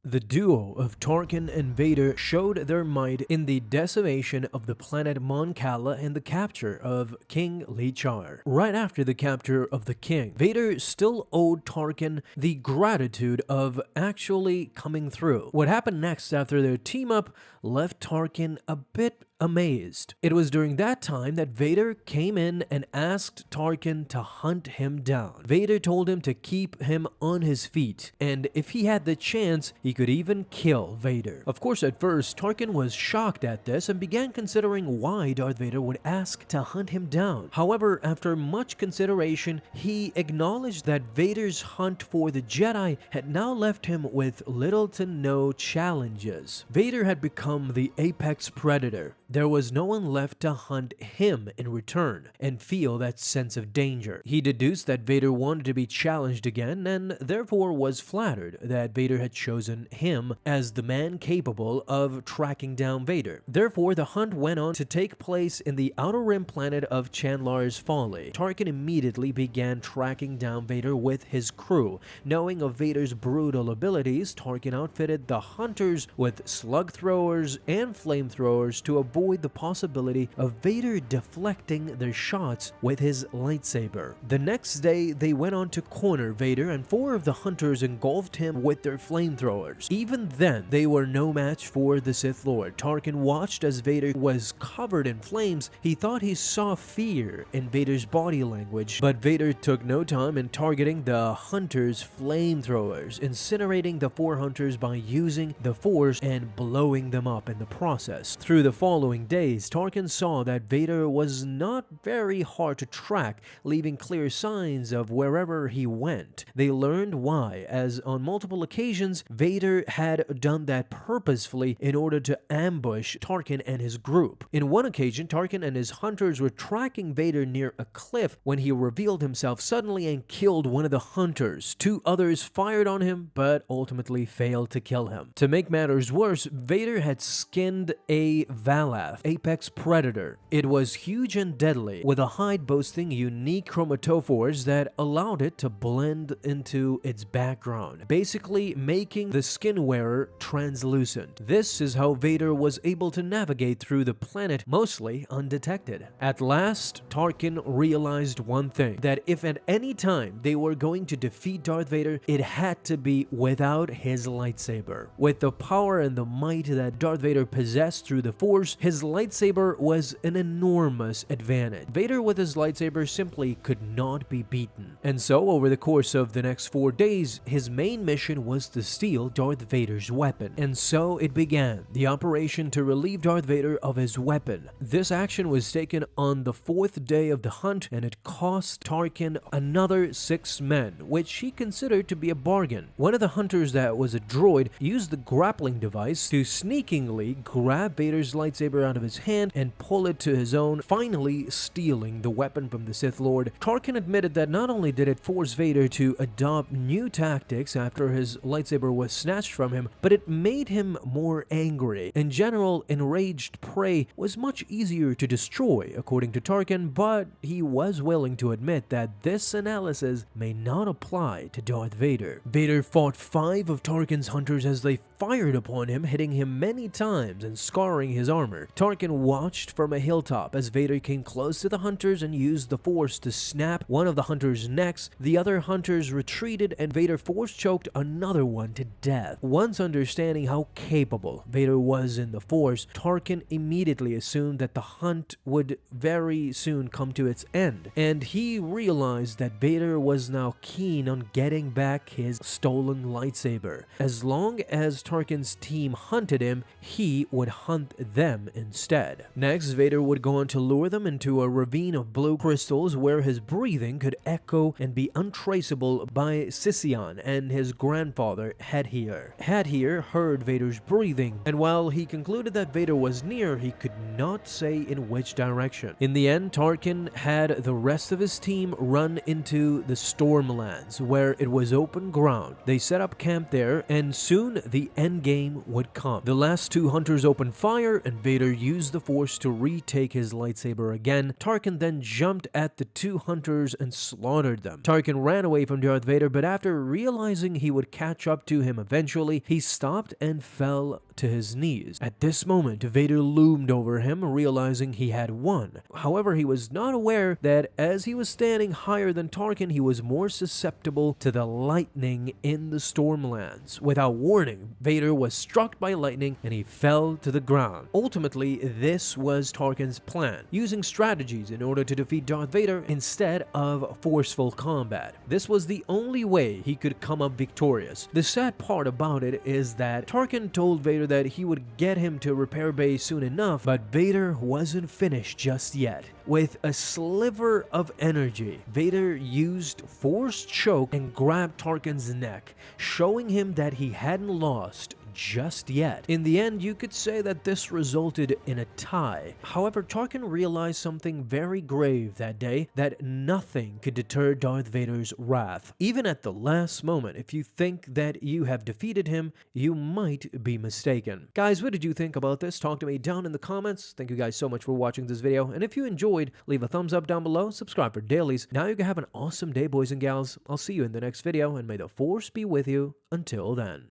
The duo of Tarkin and Vader showed their might in the decimation of the planet Mon Cala and the capture of King Lichar. Right after the capture of the king, Vader still owed Tarkin the gratitude of actually coming through. What happened next after their team-up left Tarkin a bit amazed. It was during that time that Vader came in and asked Tarkin to hunt him down. Vader told him to keep him on his feet, and if he had the chance, he could even kill Vader. Of course, at first, Tarkin was shocked at this and began considering why Darth Vader would ask to hunt him down. However, after much consideration, he acknowledged that Vader's hunt for the Jedi had now left him with little to no challenges. Vader had become the apex predator. There was no one left to hunt him in return and feel that sense of danger. He deduced that Vader wanted to be challenged again and therefore was flattered that Vader had chosen him as the man capable of tracking down Vader. Therefore, the hunt went on to take place in the outer rim planet of Chandlar's Folly. Tarkin immediately began tracking down Vader with his crew. Knowing of Vader's brutal abilities, Tarkin outfitted the hunters with slug throwers and flamethrowers to avoid the possibility of Vader deflecting their shots with his lightsaber. The next day, they went on to corner Vader, and 4 of the hunters engulfed him with their flamethrowers. Even then, they were no match for the Sith Lord. Tarkin watched as Vader was covered in flames. He thought he saw fear in Vader's body language, but Vader took no time in targeting the hunters' flamethrowers, incinerating the 4 hunters by using the Force and blowing them up in the process. Through the following days, Tarkin saw that Vader was not very hard to track, leaving clear signs of wherever he went. They learned why, as on multiple occasions, Vader had done that purposefully in order to ambush Tarkin and his group. In one occasion, Tarkin and his hunters were tracking Vader near a cliff when he revealed himself suddenly and killed one of the hunters. 2 others fired on him, but ultimately failed to kill him. To make matters worse, Vader had skinned a Valath, apex predator. It was huge and deadly, with a hide boasting unique chromatophores that allowed it to blend into its background, basically making the skin wearer translucent. This is how Vader was able to navigate through the planet mostly undetected. At last, Tarkin realized one thing, that if at any time they were going to defeat Darth Vader, it had to be without his lightsaber. With the power and the might that Darth Vader possessed through the Force, his lightsaber was an enormous advantage. Vader with his lightsaber simply could not be beaten. And so, over the course of the next 4 days, his main mission was to steal Darth Vader's weapon. And so it began, the operation to relieve Darth Vader of his weapon. This action was taken on the 4th day of the hunt, and it cost Tarkin another 6 men, which he considered to be a bargain. One of the hunters that was a droid used the grappling device to sneakingly grab Vader's lightsaber out of his hand and pull it to his own, finally stealing the weapon from the Sith Lord. Tarkin admitted that not only did it force Vader to adopt new tactics after his lightsaber was snatched from him, but it made him more angry. In general, enraged prey was much easier to destroy, according to Tarkin, but he was willing to admit that this analysis may not apply to Darth Vader. Vader fought 5 of Tarkin's hunters as they fired upon him, hitting him many times and scarring his armor. Tarkin watched from a hilltop as Vader came close to the hunters and used the Force to snap one of the hunters' necks. The other hunters retreated and Vader Force choked another one to death. Once understanding how capable Vader was in the Force, Tarkin immediately assumed that the hunt would very soon come to its end, and he realized that Vader was now keen on getting back his stolen lightsaber. As long as Tarkin's team hunted him, he would hunt them instead. Next, Vader would go on to lure them into a ravine of blue crystals where his breathing could echo and be untraceable by Sission and his grandfather, Hadhir. Hadhir heard Vader's breathing, and while he concluded that Vader was near, he could not say in which direction. In the end, Tarkin had the rest of his team run into the Stormlands, where it was open ground. They set up camp there, and soon the endgame would come. The last 2 hunters opened fire, and Vader Vader used the Force to retake his lightsaber again, Tarkin then jumped at the two hunters and slaughtered them. Tarkin ran away from Darth Vader, but after realizing he would catch up to him eventually, he stopped and fell to his knees. At this moment, Vader loomed over him, realizing he had won. However, he was not aware that as he was standing higher than Tarkin, he was more susceptible to the lightning in the Stormlands. Without warning, Vader was struck by lightning and he fell to the ground. Ultimately, this was Tarkin's plan, using strategies in order to defeat Darth Vader instead of forceful combat. This was the only way he could come up victorious. The sad part about it is that Tarkin told Vader that he would get him to repair bay soon enough, but Vader wasn't finished just yet. With a sliver of energy, Vader used Force Choke and grabbed Tarkin's neck, showing him that he hadn't lost just yet. In the end, you could say that this resulted in a tie. However, Tarkin realized something very grave that day, that nothing could deter Darth Vader's wrath. Even at the last moment, if you think that you have defeated him, you might be mistaken. Guys, what did you think about this? Talk to me down in the comments. Thank you guys so much for watching this video, and if you enjoyed, leave a thumbs up down below, subscribe for dailies. Now you can have an awesome day, boys and gals. I'll see you in the next video, and may the Force be with you until then.